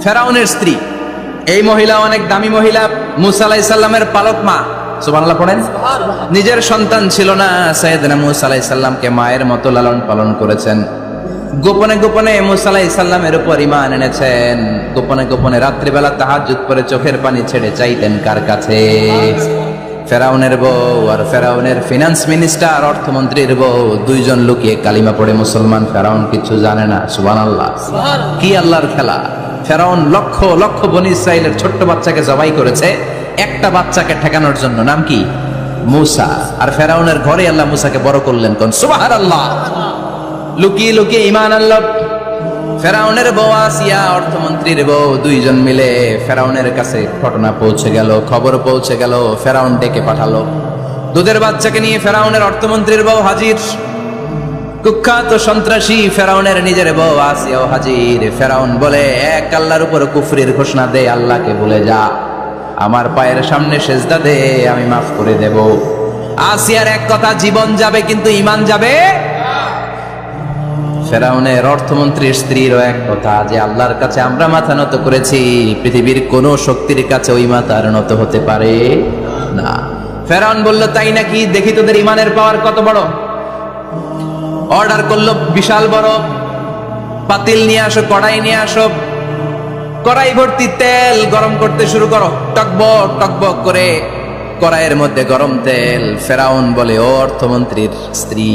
ফেরাউনের স্ত্রী। এই মহিলা অনেক দামি মহিলা, মুসা আলাইহিস সালামের পালক মা। সুবহানাল্লাহ পড়েন। নিজের সন্তান ছিল না, সাইয়েদনা মুসা আলাইহিস সালামকে মায়ের মতো লালন পালন করেছেন। গোপনে গোপনে মুসা আলাইহিস সালামের উপর ঈমান এনেছেন। গোপনে গোপনে রাত্রিবেলা তাহাজ্জুদ পড়ে চোখের পানি ছেড়ে চাইতেন কার কাছে? ফেরাউনের বউ আর ফেরাউনের ফিনান্স মিনিস্টার, অর্থমন্ত্রীর বউ, দুইজন লুকিয়ে কালিমা পড়ে মুসলমান। ফেরাউন কিছু জানে না। সুবহানাল্লাহ। কি আল্লাহর খেলা! ফেরাউন লক্ষ লক্ষ বনী ইসরাইলের ছোট্ট বাচ্চাকে জবাই করেছে একটা বাচ্চাকে ঠেকানোর জন্য। নাম কি? মুসা। আর ফেরাউনের ঘরে আল্লাহ মুসাকে বড় করলেন। কোন সুবহানাল্লাহ! লুকিয়ে লুকিয়ে ঈমান আনলো। ফেরাউনের বউ আসিয়া, অর্থমন্ত্রীর বউ, দুইজন মিলে ফেরাউনের কাছে ঘটনা পৌঁছে গেল, খবর পৌঁছে গেল। ফেরাউন ডেকে পাঠালো দুধের বাচ্চাকে নিয়ে। ফেরাউনের অর্থমন্ত্রীর বউ হাজির। কুখ্যাত সন্ত্রাসী ফেরাউনের নিজের বউ আসিয়াও হাজির। ফেরাউন বলে, এক আল্লাহর উপর কুফরির ঘোষণা দে, আল্লাহকে বলে যা, আমার পায়ের সামনে সেজদা দে, আমি মাফ করে দেব। আসিয়ার এক কথা, জীবন যাবে কিন্তু ঈমান যাবে। ফেরাউনের অর্থমন্ত্রীর স্ত্রীরও এক কথা, যে আল্লাহর কাছে আমরা মাথা নত করেছি, পৃথিবীর কোন শক্তির কাছে ওই মাথা আর নত হতে পারে না। ফেরাউন বলল, তাই নাকি? দেখি তোদের ঈমানের পাওয়ার কত বড়। অর্ডার করলো বিশাল বড় পাতিল নিয়ে আসো, কড়াই নিয়ে আসো, কড়াই ভর্তি তেল গরম করতে শুরু করো। টকবক টকবক করে কড়াইয়ের মধ্যে গরম তেল। ফেরাউন বলে, ও অর্থমন্ত্রীর স্ত্রী,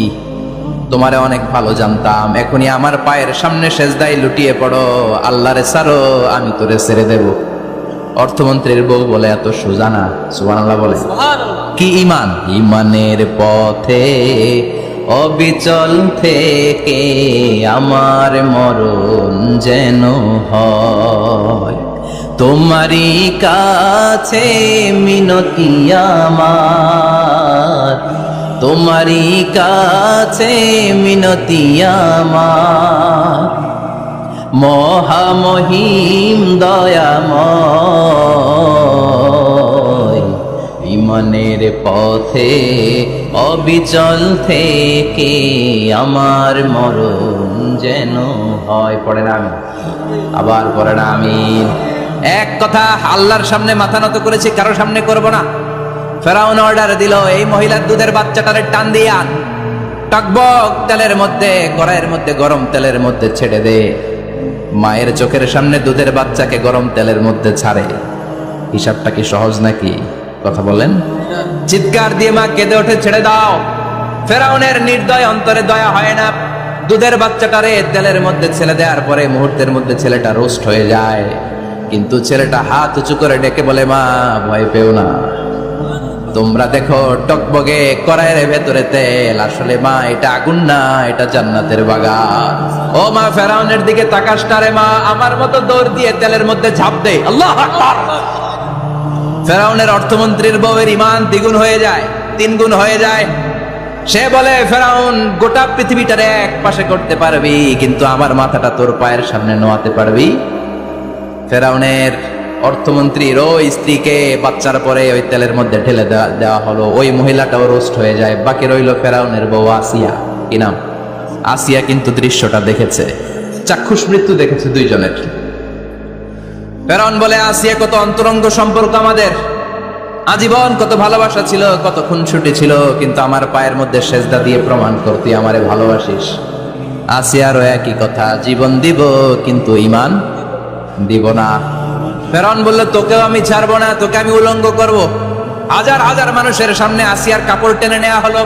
তোমারে অনেক ভালো জানতাম, এখনই আমার পায়ের সামনে সেজদায় লুটিয়ে পড়ো, আল্লাহরে ছাড়ো, আমি তোরে ছেড়ে দেব। অর্থমন্ত্রীর বউ বলে, এত সোজা না। সুবহানাল্লাহ বলে। কি ঈমান? ঈমানের পথে অবিচল থেকে আমার মরণ যেন হয়, তোমারই কাছে মিনতি আমার, তোমারই কাছে মিনতি আমার, মহামহিম দয়াময়, ঈমানের পথে অবিচল থেকে আমার মরণ যেন হয়। পড়ে না আমি, আবার পড়ে না আমি। এক কথা, আল্লাহর সামনে মাথা নত করেছি, কারোর সামনে করব না। ফেরাউন অর্ডার দিল, এই মহিলার দুধের বাচ্চাটারে টান দিয়ে আন, টকবক তেলের মধ্যে, কড়াইয়ের মধ্যে গরম তেলের মধ্যে ছেড়ে দে। মায়ের চোখের সামনে দুধের বাচ্চাকে গরম তেলের মধ্যে ছাড়ে। হিসাবটা কি সহজ নাকি? কথা বলেন। চিৎকার দিয়ে মা কেঁদে ওঠে, ছেড়ে দাও। ফেরাউনের নির্দয় অন্তরে দয়া হয় না। দুধের বাচ্চাটারে তেলের মধ্যে ছেড়ে দেওয়ার পরে মুহূর্তের মধ্যে ছেলেটা রোস্ট হয়ে যায়। কিন্তু ছেলেটা হাত উঁচু করে ডেকে বলে, মা ভয় পেও না, তোমরা দেখো টকবগে কড়াইয়ের ভেতরে তেল, আসলে মা এটা আগুন না, এটা জান্নাতের বাগান। ও মা, ফেরাউনের দিকে তাকাসটা রে মা, আমার মতো দৌড় দিয়ে তেলের মধ্যে ঝাঁপ দে। আল্লাহু আকবার। ফেরাউনের অর্থমন্ত্রীর বউয়ের ঈমান দ্বিগুণ হয়ে যায়, তিনগুণ হয়ে যায়। সে বলে, ফেরাউন, গোটা পৃথিবীটারে এক পাশে করতে পারবি, কিন্তু আমার মাথাটা তোর পায়ের সামনে নোয়াতে পারবি? ফেরাউনের অর্থমন্ত্রীর ওই স্ত্রীকে বাচ্চার পরে ওই তেলের মধ্যে ঢেলে দেওয়া হলো। ওই মহিলাটাও রোস্ট হয়ে যায়। বাকি রইল ফেরাউনের বউ আসিয়া। কি নাম? আসিয়া কিন্তু দৃশ্যটা দেখেছে, চাক্ষুষ মৃত্যু দেখেছে দুইজনের। ফেরাউন বলে, আসিয়া, কত অন্তরঙ্গ সম্পর্ক আমাদের, আজীবন কত ভালোবাসা ছিল, কত খুনসুটি ছিল, কিন্তু আমার পায়ের মধ্যে সেজদা দিয়ে প্রমাণ কর তুই আমারে ভালোবাসিস। আসিয়ারও একই কথা, জীবন দিব কিন্তু ঈমান দিব না। ফেরাউন বলল, তোকেও আমি ছাড়বো না, তোকে আমি উলঙ্গ করব। হাজার হাজার মানুষের সামনে আসিয়ার কাপড় টেনে নেওয়া হলো,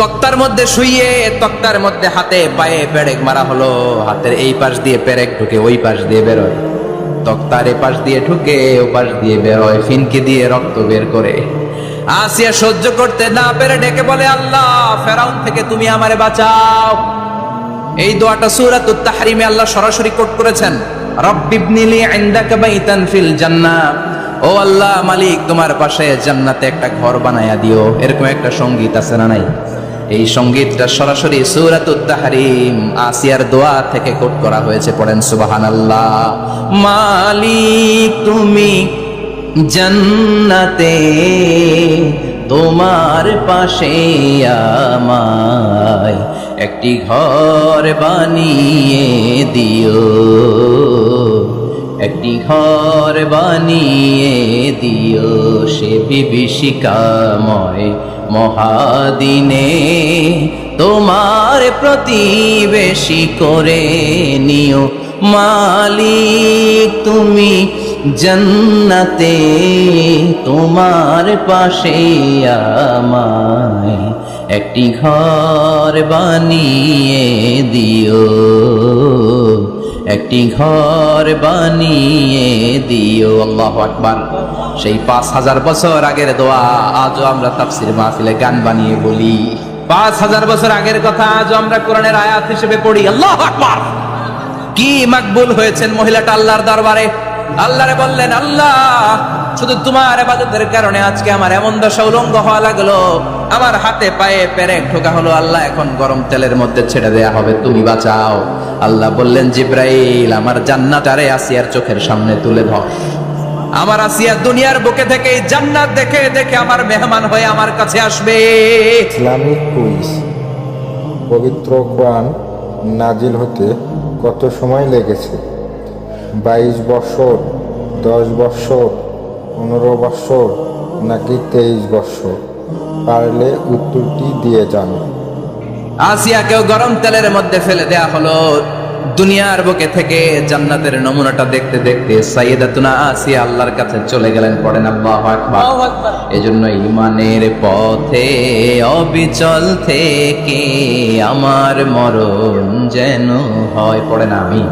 তক্তার মধ্যে শুইয়ে তক্তার মধ্যে হাতে পায়ে পেরেক মারা হলো। হাতের এই পাশ দিয়ে পেরেক ঢুকে ওই পাশ দিয়ে বেরোয়, তক্তার এ পাশ দিয়ে ঢুকে ও পাশ দিয়ে বেরোয়, ফিনকি দিয়ে রক্ত বের করে। আসিয়া সহ্য করতে না পেরে ডেকে বলে, আল্লাহ, ফেরাউন থেকে তুমি আমারে বাঁচাও। এই দোয়াটা সূরাতুত তাহরিমে আল্লাহ সরাসরি কোট করেছেন, রব্বিবনিলি ইনদাকা বাইতান ফিল জান্নাহ। ও আল্লাহ, মালিক, তোমার পাশে জান্নাতে একটা ঘর বানায়া দিও। এরকম একটা সঙ্গীত আছে না নাই? এই সঙ্গীতটা সরাসরি সূরাতুত তাহরিম আসিয়ার দোয়া থেকে কোট করা হয়েছে। পড়েন সুবহানাল্লাহ। মালিক, তুমি জান্নাতে তোমার পাশে আমায় একটি ঘর বানিয়ে দিও। একটি ঘর বানিয়ে দিও সে বিভীষিকাময় মহাদিনে, তোমার প্রতিবেশী করে নিও মালিক তুমি জান্নাতে, তোমার পাশে আমায় একটি ঘর বানিয়ে দিও, একটি ঘর বানিয়ে দিও। আল্লাহু আকবার। সেই 5000 বছর আগের দোয়া আজও আমরা তাফসীর মাহফিলে গান বানিয়ে বলি। 5000 বছর আগের কথা আজও আমরা কোরআনের আয়াত হিসেবে পড়ি। আল্লাহু আকবার। কি মাকবুল হয়েছেন মহিলাটা আল্লাহর দরবারে। আল্লাহরে বললেন, আল্লাহ শুধু তোমার ইবাদতের কারণে আজকে আমার এমন দশা উলঙ্গ হওয়া লাগলো, আমার হাতে পায়ে পেরেক ঠোকা হলো। আল্লাহ এখন গরম তেলের মধ্যে ছেড়ে দেয়া হবে, তুমি বাঁচাও। আল্লাহ বললেন, জিব্রাইল আমার জান্নাতারে আসিয়ার চোখের সামনে তুলে ধর। আমার আসিয়া দুনিয়ার বুকে থেকে জান্নাত দেখে দেখে আমার মেহমান হয়ে আমার কাছে আসবে। Islamic quiz. পবিত্র কোরআন নাজিল হতে কত সময় লেগেছে? 22 বছর, 10 বছর, 15 বছর নাকি 23 বছর? পারলে উত্তরটি দিয়ে যান। আসিয়াকেও গরম তেলের মধ্যে ফেলে দেয়া হলো। দুনিয়ার বুকে থেকে জান্নাতের নমুনাটা দেখতে দেখতে সাইয়েদাতুনা আসিয়া আল্লাহর কাছে চলে গেলেন। পড়েন আল্লাহু আকবার। এজন্য ঈমানের পথে অবিচল থেকে আমার মরণ যেন হয়। পড়েন আমি।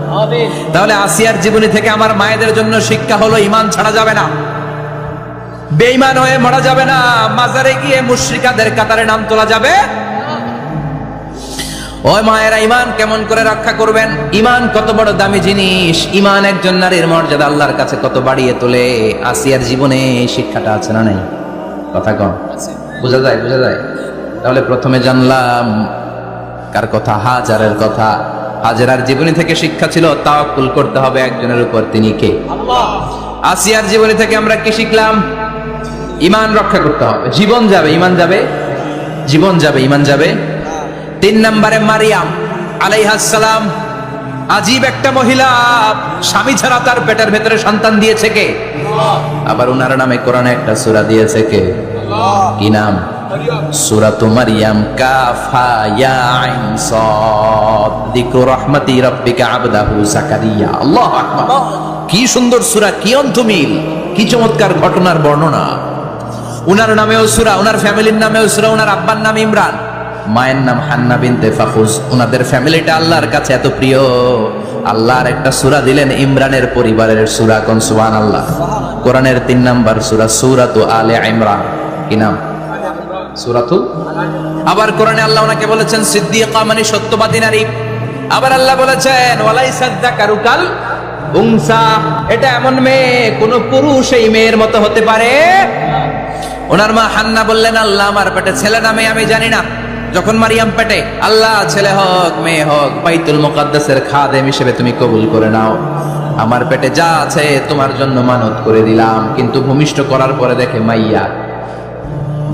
তাহলে আসিয়ার জীবনী থেকে আমার মায়েদের জন্য শিক্ষা হলো, ঈমান ছাড়া যাবে না, বেঈমান হয়ে মরা যাবে না, মাজারে গিয়ে মুশরিকাদের কাতারে নাম তোলা যাবে। ওই মায়েরা ঈমান কেমন করে রক্ষা করবেন? ঈমান কত বড় দামি জিনিস। ঈমান একজন নারীর মর্যাদা আল্লাহর কাছে কত বাড়িয়ে তোলে। আসিয়ার জীবনে এই শিক্ষাটা আছে না নাই? কথা কন, বোঝা যায়? বোঝা যায়। তাহলে প্রথমে জানলাম কার কথা? হাজারের কথা। হাজারার জীবনী থেকে শিক্ষা ছিল তাওয়াক্কুল করতে হবে একজনের উপর, তিনি কে? আল্লাহ। আসিয়ার জীবনী থেকে আমরা কি শিখলাম? ঈমান রক্ষা করতে হবে। জীবন যাবে, ঈমান যাবে, জীবন যাবে, ঈমান যাবে। 3 নম্বরে মারিয়াম আলাইহিস সালাম, আজীব একটা মহিলা, স্বামী ছাড়া তার পেটের ভেতরে সন্তান দিয়েছে কে? আবার উনার নামে কোরআনে একটা সূরা দিয়েছে কে? কি নাম? সূরাতু মারিয়াম। কাফ হা ইয়া আইন সাদ, যিকরু রাহমাতি রাব্বিকা আবদাহু যাকারিয়া। আল্লাহু আকবার। কি সুন্দর সূরা, কি অন্তমিল, কি চমৎকার ঘটনার বর্ণনা। উনার নামেও সূরা, উনার ফ্যামিলির নামেও সূরা। উনার আব্বার নাম ইমরান, মায়ের নাম হান্না বিনতে ফাখুজ। উনাদের ফ্যামিলিটা আল্লাহর কাছে এত প্রিয়, আল্লাহর একটা সূরা দিলেন ইমরানের পরিবারের সূরা। কোন? সুবহানাল্লাহ। কোরআনের 3 নাম্বার সূরা, সূরাতু আলে ইমরান। কি নাম? সূরাতু। আবার কোরআনে আল্লাহ ওনাকে বলেছেন সিদ্দিকা, মানে সত্যবাদী নারী। আবার আল্লাহ বলেছেন ওয়ালাইসাদ যাকারু কাল উনসা, এটা এমন মেয়ে কোন পুরুষ এই মেয়ের মতো হতে পারে? ওনার মা হান্না বললেন, আল্লাহ আমার পেটে ছেলে না মেয়ে আমি জানি না। যখন মারিয়াম পেটে, আল্লাহ ছেলে হোক মেয়ে হোক বাইতুল মুকাদ্দাসের খাদেম হিসেবে তুমি কবুল করে নাও। আমার পেটে যা আছে তোমার জন্য মানত করে দিলাম। কিন্তু ভূমিষ্ঠ করার পরে দেখে মাইয়া,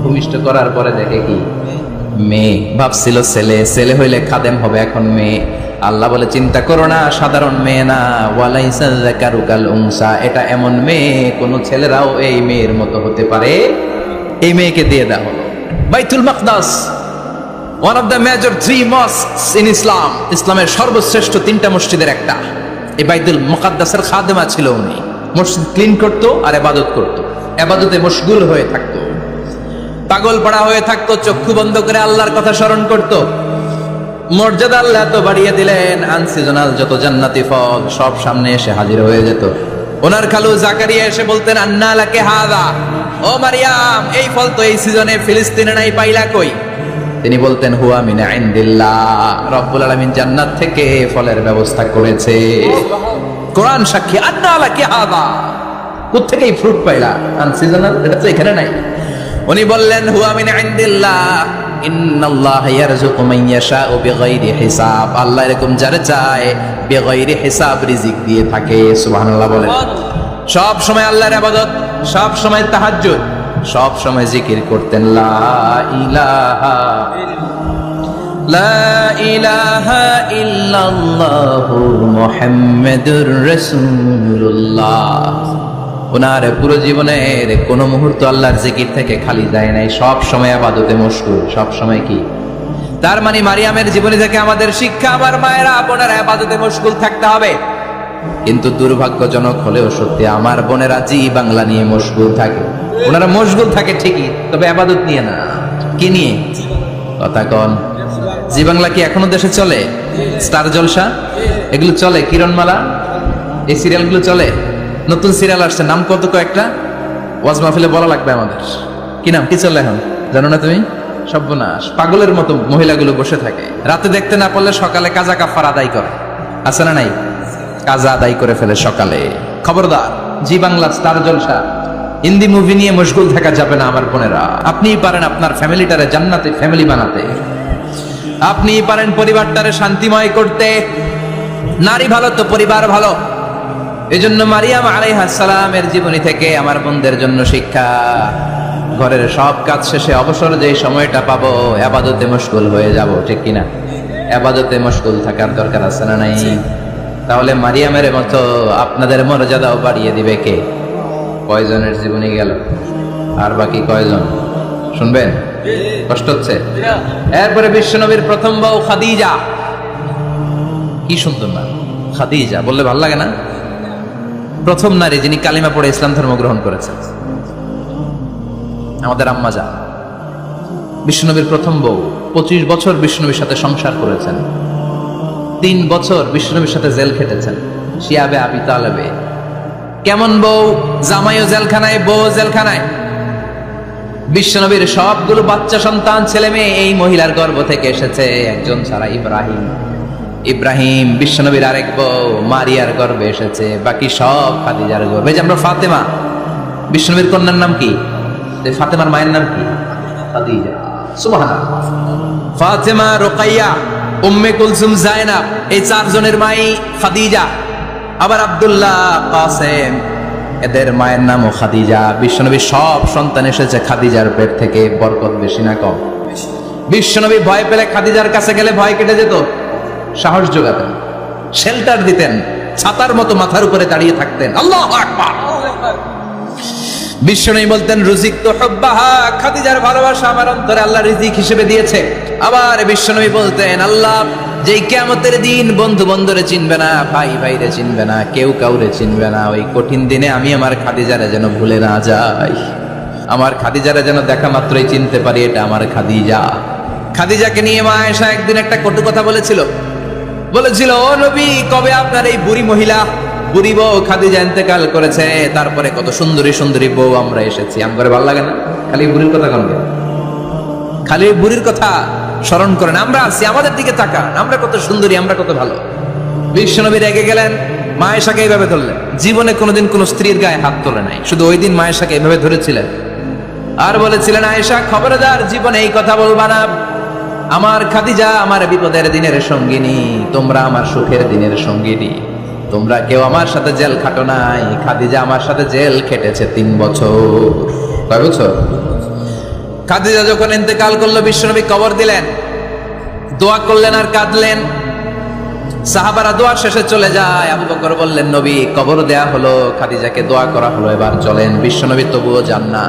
ভূমিষ্ঠ করার পরে দেখে কি? মেয়ে। ভাবছিল ছেলে, ছেলে হইলে খাদেম হবে, এখন মেয়ে। আল্লাহ বলে চিন্তা করো না, সাধারণ মেয়ে না। ওয়ালাইসা যাকারু কাল উনসা, এটা এমন মেয়ে কোন ছেলেরাও এই মেয়ের মতো হতে পারে। এই মেয়েকে দিয়ে দেওয়া হলো। Baitul Maqdis, one of the major 3 mosques in Islam, ইসলামের সর্বশ্রেষ্ঠ 3টা মসজিদের একটা। এই বাইতুল মুকাদ্দাসের খাদেমা ছিল উনি। মসজিদ ক্লিন করতো আর ইবাদত করতো, ইবাদতে মশগুল হয়ে থাকতো, পাগল পড়া হয়ে থাকতো, চক্ষু বন্ধ করে আল্লাহর কথা স্মরণ করতো। মর্যাদা আল্লাহ তো বাড়িয়ে দিলেন, আনসিজনাল যত জান্নাতি ফল সব সামনে এসে হাজির হয়ে যেত। ওনার খালু জাকারিয়া এসে বলতেন, আন্না লাকে হাযা, ও মারিয়াম এই ফল তো এই সিজনে ফিলিস্তিনে নাই, পাইলা কই? তিনি বলতেন, হুয়া মিন ইনদিল্লাহ, রব্বুল আলামিন জান্নাত থেকে ফলের ব্যবস্থা করেছে। কোরআন সাক্ষী, আন্না লাকে হাযা, কোত্থেকে এই ফ্রুট পাইলা? আনসিজনাল, এটা তো এখানে নাই। উনি বললেন, হুয়া মিন ইনদিল্লাহ, ইন্নাল্লাহা ইয়ারযুকু মান ইয়াশাউ বিগাইরি হিসাব, আল্লাহ এরকম যারে চায় বিগাইরি হিসাব রিজিক দিয়ে থাকে। সুবহানাল্লাহ বলেন। সব সময় আল্লাহর ইবাদত, সব সময় তাহাজ্জুদ, সব সময় জিকির করতেন লা ইলাহা লা ইলাহা ইল্লাল্লাহু মুহাম্মাদুর রাসূলুল্লাহ। ওনার পুরো জীবনের কোন মুহূর্ত আল্লাহর জিকির থেকে খালি যায় নাই, সব সময় ইবাদতে মশগুল, সব সময় কি। তার মানে মারিয়ামের জীবনী থেকে আমাদের শিক্ষা, আমার মায়েরা বোনেরা ইবাদতে মশগুল থাকতে হবে। কিন্তু দুর্ভাগ্যজনক হলেও সত্যি, আমার বোনেরা জি বাংলা নিয়ে মশগুল থাকে। ওনারা মশগুল থাকে ঠিকই, তবে ইবাদত নিয়ে না। কি নিয়ে? কথা কন। জি বাংলা কি এখনো দেশে চলে? স্টার জলসা এগুলো চলে, কিরণমালা এই সিরিয়ালগুলো চলে। নতুন সিরিয়াল আসছে, নাম কত কয়েকটা, ওয়াজ মাহফিলে বলা লাগবে আমাদের। কি নাম, কি চলে এখন জানো না তুমি? সর্বনাশ, পাগলের মতো মহিলাগুলো বসে থাকে, রাতে দেখতে না পারলে সকালে কাজা কাফার আদায় করে। আছে না নাই? কাজা আদায় করে ফেলে সকালে। খবরদার, জি বাংলা স্টার জলসা হিন্দি মুভি নিয়ে মশগুল থাকা যাবে না আমার বোনেরা। আপনিই পারেন আপনার ফ্যামিলিটারে জান্নাতে ফ্যামিলি বানাতে, আপনিই পারেন পরিবারটারে শান্তিময় করতে। নারী ভালো তো পরিবার ভালো। এজন্য মারিয়াম আলাইহিস সালামের জীবনী থেকে আমার বোনদের জন্য শিক্ষা, ঘরের সব কাজ শেষে অবসর যে সময়টা পাবো ইবাদতে মশগুল হয়ে যাব, ঠিক কিনা? ইবাদতে মশগুল থাকার দরকার আছে না নাই? তাহলে মারিয়ামের মতো আপনাদের মর্যাদাও বাড়িয়ে দিবে কে? কয়জনের জীবনী গেল, আর বাকি কয়জন শুনবেন? কষ্ট হচ্ছে? এরপরে বিশ্বনবীর প্রথম বউ খাদিজা। কি সুন্দর না, খাদিজা বললে ভালো লাগে না? প্রথম নারী যিনি কালিমা পড়ে ইসলাম ধর্ম গ্রহণ করেছেন, আমাদের আম্মা জান। বিশ্বনবীর প্রথম বউ, 25 বছর বিশ্বনবীর সাথে সংসার করেছেন, 3 বছর বিশ্বনবীর সাথে জেল খেটেছেন, শিয়াবে আবি তালেবে। কেমন বউ? জামাইও জেলখানায়, বউ জেলখানায়। বিশ্বনবীর সবগুলো বাচ্চা সন্তান ছেলে মেয়ে এই মহিলার গর্ভ থেকে এসেছে, একজন ছাড়া, ইব্রাহিম। ইব্রাহিম বিশ্বনবীর আরেক বউ মারিয়ার গর্ভে এসেছে, বাকি সব খাদিজার গর্ভে। যে আমরা ফাতেমা, বিশ্বনবীর কন্যার নাম কি? ফাতেমার মায়ের নাম কি? খাদিজা। সুবহানাল্লাহ। ফাতেমা, রুকাইয়া, উম্মে কুলসুম, জায়নাব, এই 4 জনের মাই খাদিজা। আবার আব্দুল্লাহ, কাসেম, এদের মায়ের নামও খাদিজা। বিশ্বনবীর সব সন্তান এসেছে খাদিজার পেট থেকে। বরকত বেশি না কম? বিশ্বনবী ভয় পেলে খাদিজার কাছে গেলে ভয় কেটে যেত, সাহস যোগাতেন, শেল্টার দিতেন, ছাতার মতো মাথার উপরে দাঁড়িয়ে থাকতেন। আল্লাহু আকবার। বিশ্বনবী বলতেন, রুজিকতু হুব্বাহা, খাদিজার ভালোবাসা আমার অন্তরে আল্লাহ রিজিক হিসেবে দিয়েছে। আবার বিশ্বনবী বলতেন, আল্লাহ যেই কিয়ামতের দিন বন্ধু বন্ধুরে চিনবে না, ভাই ভাইরে চিনবে না, কেউ কাউরে চিনবে না, ওই কঠিন দিনে আমি আমার খাদিজারে যেন ভুলে না যাই, আমার খাদিজারে যেন দেখা মাত্রই চিনতে পারি এটা আমার খাদিজা। খাদিজাকে নিয়ে মা আয়েশা একদিন একটা কটু কথা বলেছিল। ও নবী, কবে আপনার এই বুড়ি মহিলা, বুড়ি বউ খাদিজা ইন্তেকাল করেছে, তারপরে কত সুন্দরী সুন্দরী বউ আমরা এসেছি, আমার ভালো লাগে না? খালি বুড়ির কথা কন, খালি বুড়ির কথা স্মরণ করেন। আমরা আছি, আমাদের দিকে তাকান, আমরা কত সুন্দরী, আমরা কত ভালো। বিশ্বনবী রেগে গেলেন, মা আয়েশাকে এইভাবে ধরলেন। জীবনে কোনোদিন কোন স্ত্রীর গায়ে হাত তোলে নাই, শুধু ওই দিন মা আয়েশাকে এইভাবে ধরেছিলেন আর বলেছিলেন, আয়েশা খবরদার, জীবনে এই কথা বলবা না। আমার খাদিজা আমার বিপদের দিনের সঙ্গিনী, তোমরা আমার সুখের দিনের সঙ্গিনী। তোমরা কেউ আমার সাথে জেল খাটো নাই, খাদিজা আমার সাথে জেল খেটেছে 3 বছর। কয় বছর? খাদিজা যখন ইন্তেকাল করলো, বিশ্বনবী কবর দিলেন, দোয়া করলেন আর কাঁদলেন। সাহাবারা দোয়া শেষে চলে যায়। আবু বকর বললেন, নবী কবর দেয়া হলো, খাদিজাকে দোয়া করা হলো, এবার চলেন। বিশ্বনবী তবুও যান না।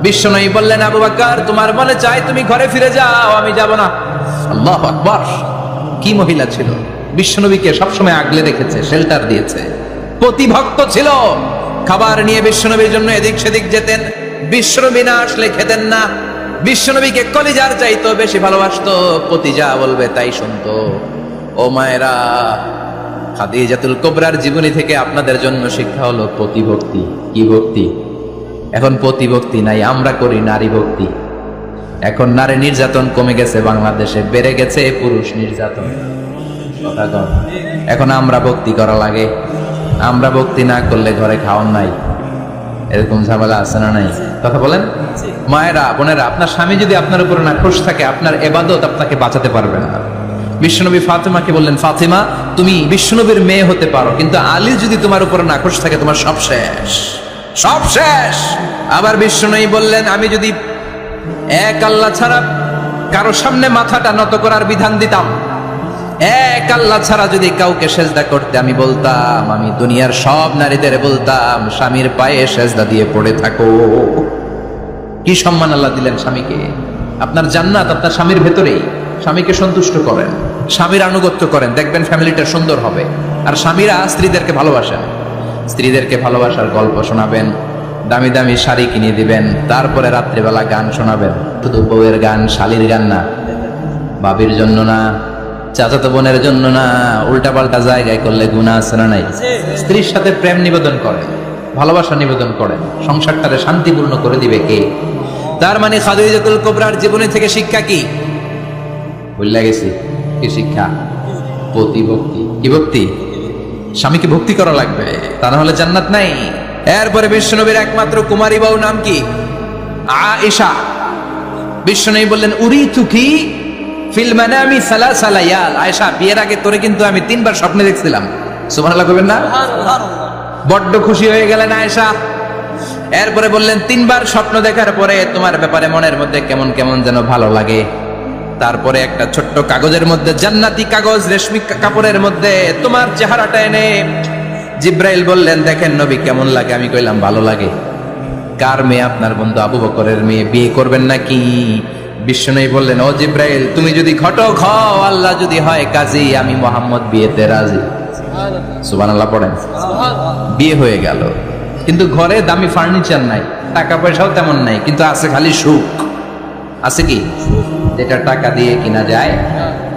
বিশ্বনবী বললেন, আবু বকর তোমার মনে চাই তুমি ঘরে ফিরে যাও, আমি যাব না। আল্লাহু আকবার। কি মহিলা ছিল! বিশ্বনবীকে সবসময় আগলে রেখেছে, শেল্টার দিয়েছে, প্রতিভক্ত ছিল। খাবার নিয়ে বিশ্বনবীর জন্য এদিক সেদিক যেতেন, বিশ্বনবী না আসলে খেতেন না। বিশ্বনবীকে কলিজার চাইতো বেশি ভালোবাসতো, পতি যা বলবে তাই শুনতো। ও মায়েরা, খাদিজাতুল কুবরার জীবনী থেকে আপনাদের জন্য শিক্ষা হলো প্রতিভক্তি। কি ভক্তি? এখন প্রতিভক্তি নাই, আমরা করি নারী ভক্তি। এখন নারী নির্যাতন কমে গেছে বাংলাদেশে, বেড়ে গেছে পুরুষ নির্যাতন। এখন আমরা ভক্তি করা লাগে, আমরা ভক্তি না করলে ঘরে খাওয়ান নাই, এরকম ঝামেলা আছে না নাই? কথা বলেন। মায়েরা, বোনেরা, আপনার স্বামী যদি আপনার উপর না খুশ থাকে, আপনার ইবাদত আপনাকে বাঁচাতে পারবে না। বিশ্বনবী ফাতেমাকে বললেন, ফাতেমা তুমি বিশ্বনবীর মেয়ে হতে পারো, কিন্তু আলী যদি তোমার উপর না খুশ থাকে, তোমার সব শেষ, সব শেষ। আবার বিশ্বনবী বললেন, আমি যদি এক আল্লাহ ছাড়া কারো সামনে মাথাটা নত করার বিধান দিতাম। এক আল্লাহ ছাড়া যদি কাউকে সেজদা করতে আমি বলতাম, আমি দুনিয়ার সব নারীদের বলতাম স্বামীর পায়ে সেজদা দিয়ে পড়ে থাকো। কি সম্মান আল্লাহ দিলেন স্বামীকে। আপনার জান্নাত আপনার স্বামীর ভেতরেই। স্বামীকে সন্তুষ্ট করেন, স্বামীর আনুগত্য করেন, দেখবেন ফ্যামিলিটা সুন্দর হবে। আর স্বামীরা স্ত্রীদেরকে ভালোবাসেন, স্ত্রীদেরকে ভালোবাসার গল্প শোনাবেন, দামি দামি শাড়ি কিনে দিবেন, তারপরে রাত্রিবেলা গান শোনাবেন। শুধু বউয়ের গান, শালীর গান না, বাবির জন্য না, চাচাতো বোনের জন্য না, উল্টাপাল্টা জায়গায় করলে গুনাহ আছে না নাই? স্ত্রীর সাথে প্রেম নিবেদন করেন, ভালোবাসা নিবেদন করেন, সংসারটারে শান্তিপূর্ণ করে দিবে কে? তার মানে খাদিজাতুল কুবরার জীবনী থেকে শিক্ষা কি? ভুলে গেছি কি শিক্ষা? প্রতিভক্তি। কি ভক্তি? স্বামীকে ভক্তি করা লাগবে, তা না হলে জান্নাত নাই। এরপরে বিশ্বনবীর একমাত্র কুমারী বউ নাম কি? আয়েশা। বিশ্বনবী বললেন উরিতুকি ফিল মানামি সালাসা লায়াল। আয়েশা, বিয়ের আগে তোরে কিন্তু আমি 3 বার স্বপ্নে দেখছিলাম। সুবহানাল্লাহ কইবেন না? বড্ড খুশি হয়ে গেলেন আয়েশা। এরপরে বললেন 3 বার স্বপ্ন দেখার পরে তোমার ব্যাপারে মনের মধ্যে কেমন কেমন যেন ভালো লাগে। তারপরে একটা ছোট্ট কাগজের মধ্যে, জান্নাতি কাগজ, রেশমি কাপড়ের মধ্যে তোমার চেহারাটা এনে জিব্রাইল বললেন দেখেন নবী কেমন লাগে। আমি কইলাম ভালো লাগে। কার মেয়ে? আপনার বন্ধু আবু বকরের মেয়ে। বিয়ে করবেন নাকি? বিশ্বনবী বললেন ও জিব্রাইল, তুমি যদি ঘটক হও, আল্লাহ যদি হয় কাজী, আমি মুহাম্মদ বিয়েতে রাজি। সুবহানাল্লাহ পড়েন। বিয়ে হয়ে গেল, কিন্তু ঘরে দামি ফার্নিচার নাই, টাকা পয়সাও তেমন নাই, কিন্তু আছে খালি সুখ। আছে কি? যেটা টাকা দিয়ে কিনা যায়,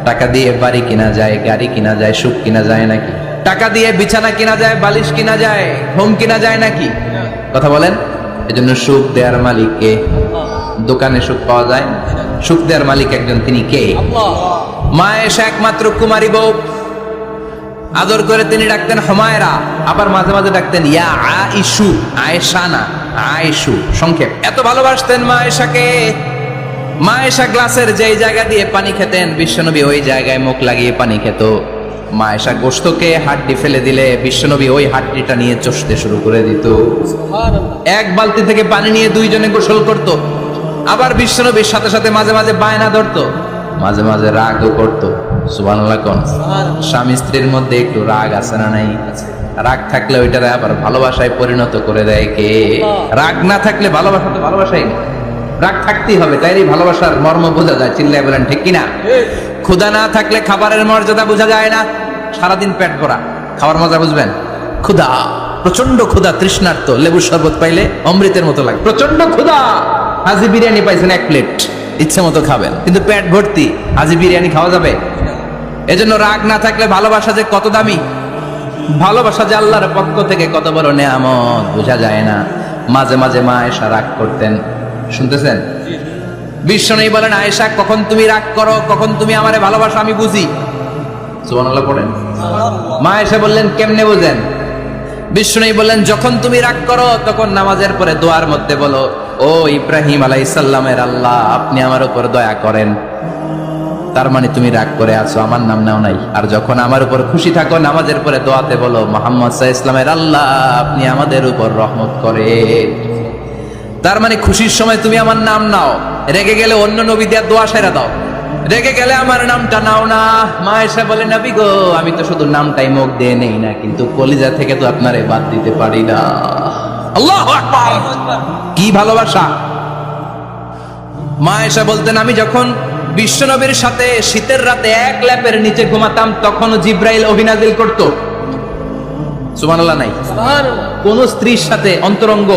টাকা দিয়ে বাড়ি কিনা যায়, গাড়ি কিনা যায়, সুখ কিনা যায় নাকি? টাকা দিয়ে বিছানা কিনা যায়, বালিশ কিনা যায়, হোম কিনা যায় নাকি? কথা বলেন। এজন্য সুখ দেওয়ার মালিক কে? দোকানে সুখ পাওয়া যায়? সুখ দেওয়ার মালিক একজন, তিনি কে? মা এসে একমাত্র কুমারী বউ, আদর করে তিনি ডাকতেন হুমায়রা, আবার মাঝে মাঝে ডাকতেন ইয়া আইশু। আয়েশা না, আয়েশু সংক্ষেপ। এত ভালোবাসতেন মা আয়েশাকে। মা আয়েশা গ্লাসের যেই জায়গা দিয়ে পানি খেতেন, বিশ্বনবী ওই জায়গায় মুখ লাগিয়ে পানি খেত। মা আয়েশা গোশতকে হাড্ডি ফেলে দিলে বিশ্বনবী ওই হাড্ডিটা নিয়ে চষতে শুরু করে দিত। এক বালতি থেকে পানি নিয়ে দুইজনে গোসল করত। আবার বিশ্বনবীর সাথে সাথে মাঝে মাঝে বায়না ধরতো, মাঝে মাঝে রাগও করতো। সুবহানাল্লাহ কোন? স্বামী স্ত্রীর মধ্যে একটু রাগ আছে না নাই? রাগ থাকলে ওইটারে আবার ভালোবাসায় পরিণত করে দেয় কে? রাগ না থাকলে ভালোবাসা তো ভালোবাসাই না, রাগ থাকতেই হবে, তাইলে ভালোবাসার মর্ম বোঝা যায়। চিল্লায় বলেন ঠিক কিনা? ক্ষুধা না থাকলে খাবারের মর্যাদা বোঝা যায় না। সারাদিন পেট ভরা, খাবার মজা বুঝবেন? ক্ষুধা, প্রচন্ড ক্ষুধা, তৃষ্ণার্ত, লেবুর শরবত পাইলে অমৃতের মতো লাগে। প্রচন্ড ক্ষুধা, হাজি বিরিয়ানি পাইছেন 1 প্লেট, ইচ্ছে মতো খাবেন, কিন্তু পেট ভর্তি, হাজি বিরিয়ানি খাওয়া যাবে? এজন্য রাগ না থাকলে ভালোবাসা যে কত দামি, ভালোবাসা যে আল্লাহর পক্ষ থেকে কত বড় নেয়ামত বোঝা যায় না। মাঝে মাঝে মা আয়েশা রাগ করতেন। শুনতেছেন? বিশ্বনবী বলেন আয়েশা, কখন তুমি রাগ করো, কখন তুমি আমারে ভালোবাসো আমি বুঝি। সুবহানাল্লাহ পড়েন। মা আয়েশা বললেন কেমনে বুঝেন? বিশ্বনবী বললেন যখন তুমি রাগ করো তখন নামাজের পরে দোয়ার মধ্যে বলো, ও ইব্রাহিম আলাইহিস সালামের আল্লাহ, আপনি আমার উপর দয়া করেন। তার মানে তুমি রাগ করে আছো, আমার নাম নাও নাই। আর যখন আমার উপর খুশি থাকো, নামাজের পরে দোয়াতে বলো, মুহাম্মদ সাল্লাল্লাহু আলাইহি ওয়াসাল্লামের আল্লাহ, আপনি আমাদের উপর রহমত করেন। তার মানে খুশির সময় তুমি আমার নাম নাও, রেগে গেলে অন্য নবী দিয়ে দোয়া সেরা দাও, রেগে গেলে আমার নামটা নাও না। মা এসে বলে নবী গো, আমি তো শুধু নামটাই মুখ দিয়ে নেই না, কিন্তু কলিজা থেকে তো আপনারে বাদ দিতে পারি না। আল্লাহু আকবার! কি ভালোবাসা! মা এসে বলতেন আমি যখন বিশ্বনবীর সাথে শীতের রাতে এক ল্যাপের নিচে ঘুমাতাম, তখনও জিব্রাইল অভিনাজিল করতো। সুবহানাল্লাহ নাই? কোন স্ত্রীর সাথে অন্তরঙ্গ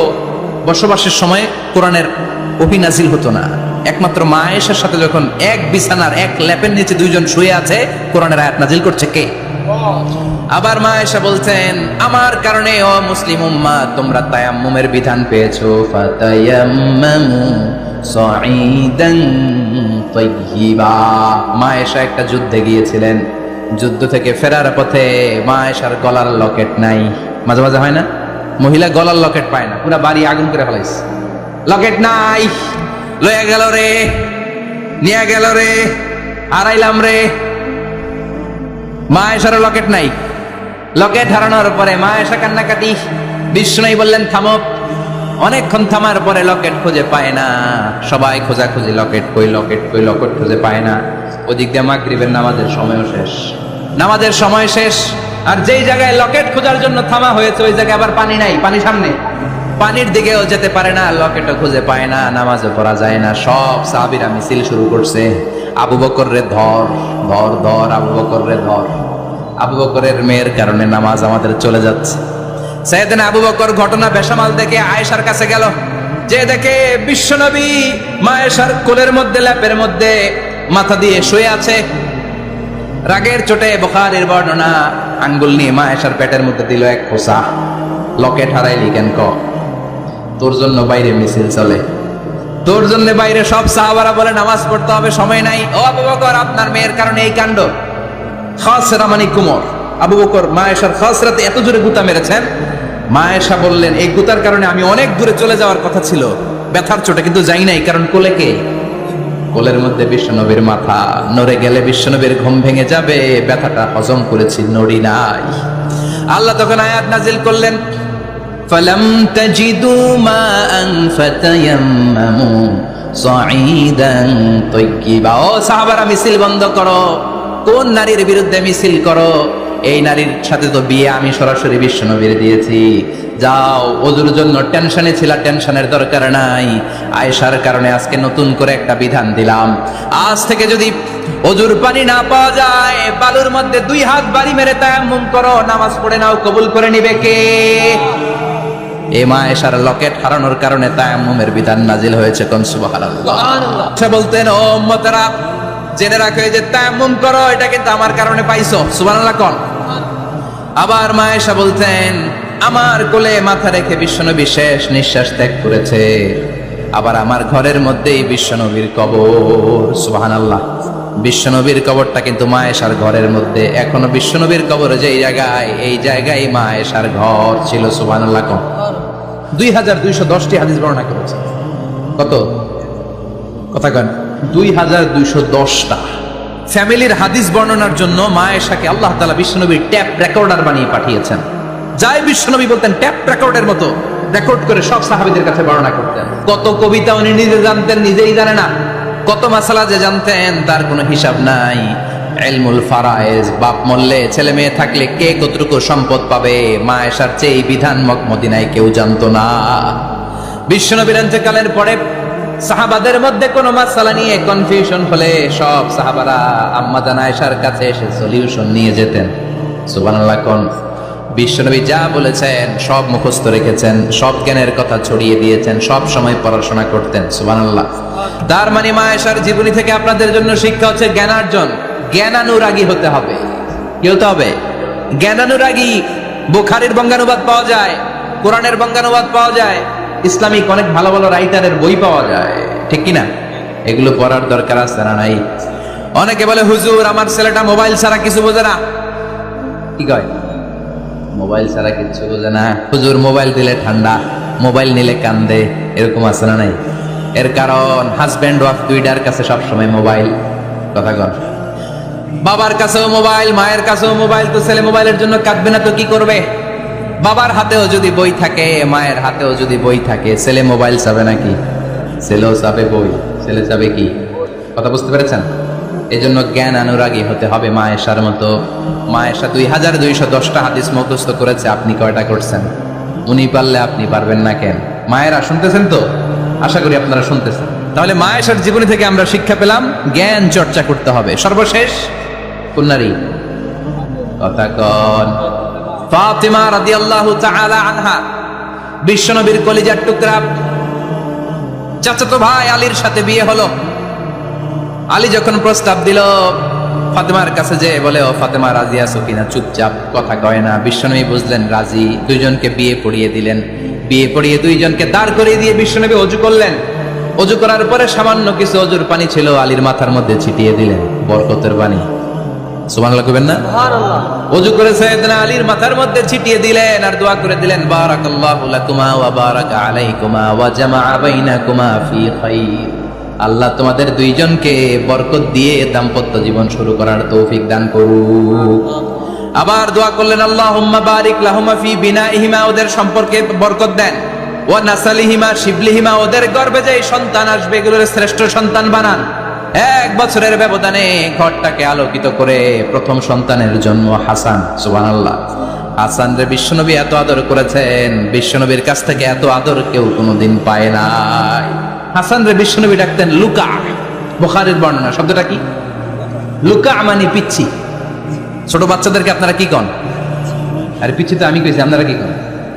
বসবাসের সময় কোরআনের অভিনাজিল হতো না। একমাত্র মা আয়েশার সাথে যখন এক বিছানার এক ল্যাপের নিচে দুইজন শুয়ে আছে, কোরআনের আয়াত নাজিল করছে কে? আবার মা আয়েশা বলছেন আমার কারণে ও মুসলিম উম্মাহ তোমরা তায়াম্মুমের বিধান পেয়েছো। ফাতায়াম্মামু সাঈদান তাইয়্যিবা। মা আয়েশা একটা যুদ্ধে গিয়েছিলেন, যুদ্ধ থেকে ফেরার পথে মা আয়েশার গলার লকেট নাই। মাঝে মাঝে হয় না, মহিলা গলার লকেট পায় না, পুরা বাড়ি আগুন করে ফেলাইছে, লকেট নাই, লয়ে গেল রে, নিয়ে গেল রে, হারাইলাম রে। মা আয়েশার লকেট নাই। লকেট হারানোর পরে মা আয়েশা কান্নাকাটি। বিষ্ণু বললেন থামো, অনেকক্ষণ থামার পরে লকেট খুঁজে পায় না, সবাই খোঁজাখুঁজি, লকেট কই, লকেট কই, লকেট খুঁজে পায় না। ওদিক দিয়ে মাগরিবের নামাজের সময়ও শেষ, নামাজের সময় শেষ। আর যেই জায়গায় লকেট খোঁজার জন্য থামা হয়েছে ওই জায়গায় আবার পানি নাই, পানি সামনে, পানির দিকেও যেতে পারে না, লকেটও খুঁজে পায় না, নামাজও পড়া যায় না। সব সাহাবীরা মিছিল শুরু করছে, আবু বকর রে ধর ধর ধর, আবু বকর রে ধর। আবু বকরের মেয়ের কারণে নামাজ আমাদের চলে যাচ্ছে। সাইয়েদনা আবু বকর ঘটনা বেসামাল দেখে আয়েশার কাছে গেল, যে দেখে বিশ্বনবী মা আয়েশার কোলের মধ্যে, ল্যাপের মধ্যে মাথা দিয়ে শুয়ে আছে। রাগের চোটে বুখারীর বর্ণনা, আঙ্গুল নিয়ে মা আয়েশার পেটের মধ্যে দিল এক খোঁচা। লকেট হারাইলি কেন ক? তোর জন্য বাইরে মিছিল চলে, তোর জন্য বাইরে সব সাহাবারা বলে নামাজ পড়তে হবে, সময় নাই। ও আবু বকর, আপনার মেয়ের কারণে এই কাণ্ড। খাসরা মানে কুমর। আবু বকর মা আয়েশার খাসরাতে এত জোরে গুতা মেরেছেন, মা আয়েশা বললেন এই গুতার কারণে আমি অনেক দূরে চলে যাওয়ার কথা ছিল, ব্যথার চোটে, কিন্তু যাই নাই, কারণ কোলে কে? কোলের মধ্যে বিশ্বনবীর মাথা, নড়ে গেলে বিশ্বনবীর ঘুম ভেঙে যাবে, ব্যথাটা হজম করেছি, নড়ি নাই। আল্লাহ তখন আয়াত নাজিল করলেন, ফালাম তাজিদু মাআন ফাতায়াম্মামু সাঈদান তাইয়্যিবা। ও সাহাবারা, মিছিল বন্ধ করো। কোন নারীর বিরুদ্ধে মিছিল করো? এই নারীর সাথে তো বিয়ে আমি সরাসরি বিশ্বনবীর দিয়েছি। যাও, ওজুর জন্য টেনশনে ছিলা, টেনশনের দরকার নাই। আয়েশার কারণে আজকে নতুন করে একটা বিধান দিলাম, আজ থেকে যদি ওজুর পানি না পাওয়া যায়, বালুর মধ্যে 2 হাত বাড়ি মেরে তায়াম্মুম করো, নামাজ পড়ে নাও, কবুল করে নিবে কে? এই মা আয়েশার লকেট হারানোর কারণে তায়াম্মুমের বিধান নাজিল হয়েছে। কোন সুবহানাল্লাহ। সে বলতেন, ও উম্মতেরা, জেনে রাখো যে তায়াম্মুম করো, এটা কিন্তু আমার কারণে পাইছো। সুবহানাল্লাহ কোন? আবার মা আয়েশা বলতেন, আমার কোলে মাথা রেখে বিশ্বনবী শেষ নিঃশ্বাস ত্যাগ করেছে, আবার আমার ঘরের মধ্যেই বিশ্বনবীর কবর। সুবহানাল্লাহ। বিশ্বনবীর কবরটা কিন্তু মা আয়েশার ঘরের মধ্যে। এখনো বিশ্বনবীর কবর যেই জায়গায়, এই জায়গায় মা আয়েশার ঘর ছিল। সুবহানাল্লাহ কোন? 2210টি হাদিস বর্ণনা করেছে। কত? কথা কন? 2210টা। ফ্যামিলির হাদিস বর্ণনার জন্য মা আয়েশাকে আল্লাহ তাআলা বিশ্বনবীর ট্যাপ রেকর্ডার বানিয়ে পাঠিয়েছেন। যাই বিশ্বনবী বলতেন, ট্যাপ রেকর্ডের মতো রেকর্ড করে সব সাহাবীদের কাছে বর্ণনা করতেন। কত কবিতা উনি নিজে জানতেন, নিজেই জানে না। কত মাসালা যে জানতেন তার কোনো হিসাব নাই। ইলমুল ফারায়েজ, বাপ মরলে ছেলে মেয়ে থাকলে কে কতটুকু সম্পদ পাবে, মা আয়েশার চেয়ে বিধান মদিনায় কেউ জানতো না। বিশ্বনবীর ইন্তেকালের পরে সাহাবাদের মধ্যে কোনো মাসালা নিয়ে কনফিউশন হলে সব সাহাবারা আম্মা জান আয়েশার কাছে এসে সলিউশন নিয়ে যেতেন। সুবহানাল্লাহ কোন? বিশ্বনবী যা বলেছেন সব মুখস্থ রেখেছেন, সব জ্ঞানের কথা ছড়িয়ে দিয়েছেন, সব সময় পড়াশোনা করতেন। সুবহানাল্লাহ। তার মানে মা আয়েশার জীবনী থেকে আপনাদের জন্য শিক্ষা হচ্ছে জ্ঞানার্জন, জ্ঞানানুরাগী হতে হবে। কি হতে হবে? জ্ঞানানুরাগী। বুখারীর বঙ্গানুবাদ পাওয়া যায়, কোরআনের বঙ্গানুবাদ পাওয়া যায়, ইসলামিক অনেক ভালো ভালো রাইটারের বই পাওয়া যায়, ঠিক কিনা? এগুলো পড়ার দরকার আছে না নাই? অনেকে বলে, হুজুর আমার ছেলেটা মোবাইল ছাড়া কিছু বোঝে না। কি কয়? মোবাইল ছাড়া কিছু বোঝে না। হুজুর মোবাইল দিলে ঠান্ডা, মোবাইল নিলে কান্দে, এরকম আছে না নাই? এর কারণ হাজব্যান্ড ওয়াইফ দুইটার কাছে সবসময় মোবাইল। কথা কন? বাবার কাছেও মোবাইল, মায়ের কাছেও মোবাইল। তো ছেলে মোবাইলের জন্য কাঁদবে না তো কি করবে? বাবার হাতেও যদি বই থাকে, মায়ের হাতেও যদি বই থাকে, ছেলে মোবাইল চাবে নাকি? ছেলেও চাবে বই, ছেলে চাবে কি? কথা বুঝতে পেরেছেন? এই জন্য জ্ঞান অনুরাগী হতে হবে মা আয়েশার মতো। মা আয়েশা 2210টা হাদিস মুখস্থ করেছে, আপনি কয়টা করছেন? উনি পারলে আপনি পারবেন না কেন? মায়েরা শুনতেছেন তো? আশা করি আপনারা শুনতেছেন। তাহলে মা আয়েশার জীবনী থেকে আমরা শিক্ষা পেলাম, জ্ঞান চর্চা করতে হবে। সর্বশেষ কোন নারী? কথা কন? ফাতিমা রাদিয়াল্লাহু তাআলা আনহা, বিশ্বনবীর কলিজার টুকরা। চাচাতো ভাই আলীর সাথে বিয়ে হলো। আলী যখন প্রস্তাব দিল, ফাতেমার কাছে যে বলে, ও ফাতেমা রাজি আছো কিনা? চুপচাপ, কথা কয় না। বিশ্বনবী বুঝলেন রাজি, দুইজনকে বিয়ে পড়িয়ে দিলেন। বিয়ে পড়িয়ে দুইজনকে দাঁড় করিয়ে দিয়ে বিশ্বনবী ওযু করলেন। ওযু করার পরে সামান্য কিছু ওযুর পানি ছিল, আলীর মাথার মধ্যে ছিটিয়ে দিলেন, বরকতের পানি। সুবহানাল্লাহ কইবেন না? সুবহানাল্লাহ। ওযু করে সাইয়েদনা আলীর মাথার মধ্যে ছিটিয়ে দিলেন আর দোয়া করে দিলেন, বারাকাল্লাহু লাকুমা ওয়া বারাকা আলাইকুমা ওয়া জামাআ বাইনাকুমা ফি খাইর। আল্লাহ তোমাদের দুইজনকে বরকত দিয়ে দাম্পত্য জীবন শুরু করার তৌফিক দান করুক। আবার দোয়া করলেন, আল্লাহুম্মা বারিক লাহুমা ফি বিনাইহিমা, ওদের সম্পর্কে বরকত দেন। ওয়া নাসালিহিমা শিবলিহিমা, ওদের গর্ভে যে সন্তান আসবে এগুলোর শ্রেষ্ঠ সন্তান বানান। 1 বছরের ব্যবধানে ঘরটাকে আলোকিত করে প্রথম সন্তানের জন্ম হাসান। সুবহানাল্লাহ। হাসান রে বিশ্বনবী এত আদর করেছেন, বিশ্বনবীর কাছ থেকে এত আদর কেউ কোনোদিন পায় নাই। হাসান রে বিশ্বনবী ডাকতেন লুকা। বুখারীর বর্ণনা, শব্দটা কি? লুকা মানে পিচ্ছি। ছোট বাচ্চাদেরকে আপনারা কি কন? আরে পিচ্ছি তো আমি কইছি, আপনারা কি কন?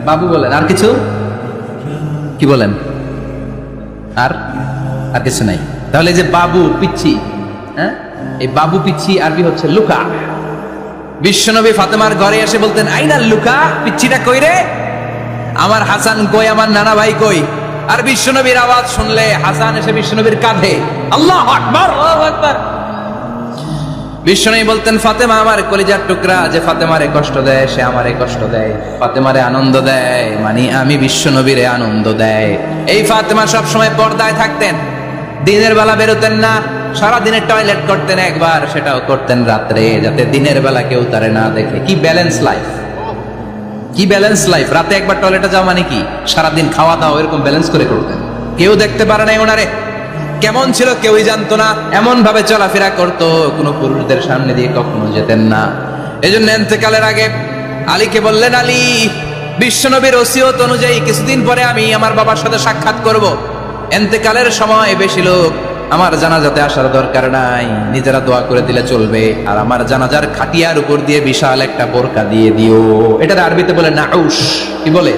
বাবু বলেন। আর কিছু কি বলেন? আর আর কিছু নাই। তাহলে যে বাবু পিচ্ছি, হ্যাঁ, এই বাবু পিচ্ছি আরবি হচ্ছে লুকা। বিশ্বনবী ফাতেমার ঘরে এসে বলতেন আইনা লুকা, পিচ্ছিটা কই রে? আমার হাসান কই, আমার নানা ভাই কই? আর বিশ্বনবীর আওয়াজ শুনলে হাসান এসে বিশ্বনবীর কাঁধে। আল্লাহু আকবার, আল্লাহু আকবার। বিশ্বনবী বলতেন ফাতেমা আমার কলিজার টুকরা, যে ফাতেমারে কষ্ট দেয় সে আমারে কষ্ট দেয়, ফাতেমারে আনন্দ দেয় মানে আমি বিশ্বনবীরে আনন্দ দেয়। এই ফাতেমা সব সময় পর্দায় থাকতেন, দিনের বেলা বেরোতেন না, সারা দিনে টয়লেট করতেন একবার, সেটাও করতেন রাত্রে, যাতে দিনের বেলা কেউ তারে না দেখে। কি ব্যালেন্স লাইফ, কি ব্যালেন্স লাইফ! রাতে একবার টয়লেটে যাওয়া মানে কি সারাদিন খাওয়া দাওয়া এরকম ব্যালেন্স করে করতেন। কেউ দেখতে পারে নাই ওনারে কেমন ছিল, কেউই জানতো না। এমন ভাবে চলাফেরা করতো, কোনো পুরুষদের সামনে দিয়ে কখনো যেতেন না। এই জন্য ইন্তেকালের আগে আলীকে বললেন, আলী, বিশ্বনবীর ওসিয়ত অনুযায়ী কিছুদিন পরে আমি আমার বাবার সাথে সাক্ষাৎ করব। ইন্তেকালের সময় বেশি লোক আমার জানাজাতে আসার দরকার নাই, নিজেরা দোয়া করে দিলে চলবে। আর আমার জানাজার খাটিয়ার উপর দিয়ে বিশাল একটা বোরকা দিয়ে দিও। এটার আরবিতে বলে নাউশ। কি বলে?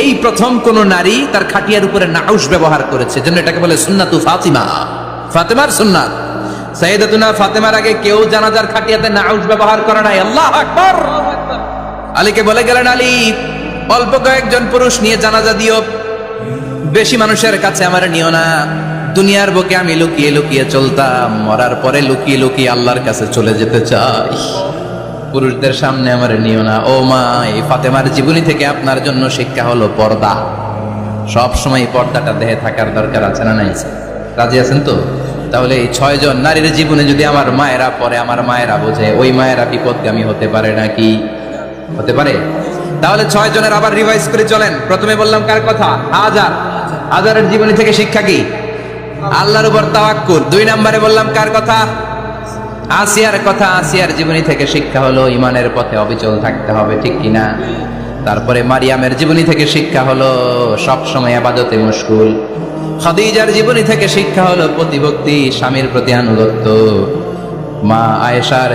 এই প্রথম কোন নারী তার খাটিয়ার উপরে নাউশ ব্যবহার করেছে, জন্য এটাকে বলে সুন্নাতু ফাতিমা, ফাতেমার সুন্নাত। সাইয়েদাতুনা ফাতেমার আগে কেউ জানাজার খাটিয়াতে নাউশ ব্যবহার করে নাই। আল্লাহু আকবার। আলীকে বলে গেলেন, আলী, অল্প কয়েকজন পুরুষ নিয়ে জানাজা দিও, বেশি মানুষের কাছে আমার নিও না। দুনিয়ার বুকে আমি লুকিয়ে লুকিয়ে চলতাম, মরার পরে লুকিয়ে লুকিয়ে আল্লাহর কাছে চলে যেতে চাই, পুরুষদের সামনে আমার নিও না। ও মা, এই ফাতেমার জীবনী থেকে আপনার জন্য শিক্ষা হলো পর্দা। সব সময় পর্দাটা দেহে থাকার দরকার আছে না নাই? রাজি আছেন তো? তাহলে এই 6 জন নারীর জীবনে যদি আমার মায়েরা পরে, আমার মায়েরা বোঝে, ওই মায়েরা বিপদগামী হতে পারে নাকি? হতে পারে। তাহলে 6 জনের আবার রিভাইজ করে চলেন। প্রথমে বললাম কার কথা? হাজার। হাজারের জীবনী থেকে শিক্ষা কি? আল্লাহর উপর তাওয়াক্কুল। 2 নম্বরে বললাম কার কথা? আসিয়ার কথা। আসিয়ার জীবনী থেকে শিক্ষা হলো ইমানের পথে অবিচল থাকতে হবে, ঠিক কিনা? তারপরে মারিয়ামের জীবনী থেকে শিক্ষা হলো সব সময় ইবাদতে মশগুল। খাদিজার জীবনী থেকে শিক্ষা হলো প্রতিভক্তি, স্বামীর প্রতি আনুগত্য। মা আয়েশার